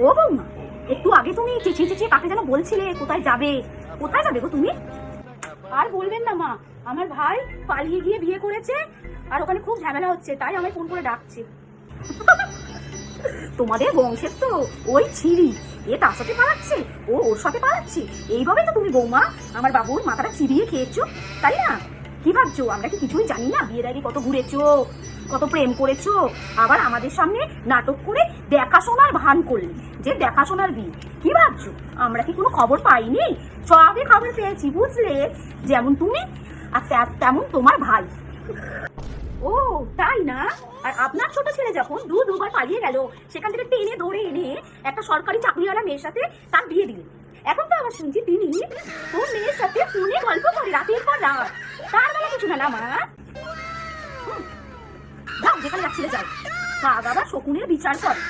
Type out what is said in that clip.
ও বৌমা, একটু আগে তুমি চেঁচিয়ে চেঁচিয়ে কাকে যেন বলছিলে কোথায় যাবে? কোথায় যাবে গো তুমি? আর বলবেন না মা, আমার ভাই পালিয়ে গিয়ে বিয়ে করেছে, আর ওখানে খুব ঝামেলা হচ্ছে, তাই আমায় ফোন করে ডাকছে। তোমাদের বংশের তো ওই ছিরি, এ তার সাথে পালাচ্ছে, ও ওর সাথে পালাচ্ছে, এইভাবে তো তুমি বৌমা আমার বাবুর মাথাটা চিবিয়ে খেয়েছো, তাই না? কি ভাবছো আমরা কি কিছুই জানি না? বিয়ের আগে কত ঘুরেছো, কত প্রেম করেছো, আবার আমাদের সামনে নাটক করে দেখাশোনার ভান করলে যে দেখাশোনার বিয়ে। কি ভাবছো আমরা কি কোনো খবর পাইনি? সবই খবর পেয়েছি, বুঝলে? যেমন তুমি আর তেমন তোমার ভাই। ও তাই না? আর আপনার ছোট ছেলে যখন দুবার পালিয়ে গেল, সেখান থেকে টেনে ধরে এনে একটা সরকারি চাকরিওয়ালা মেয়ের সাথে তার বিয়ে দিলেন। এখন তো আবার শুনছি তিনি তোর মেয়ের সাথে ফোনে গল্প করে রাতের পর রাত। তার মানে কিছু না মা। যাও, যেখানে যাচ্ছিলে যাও, কাজ আবার শকুনের বিচার করে।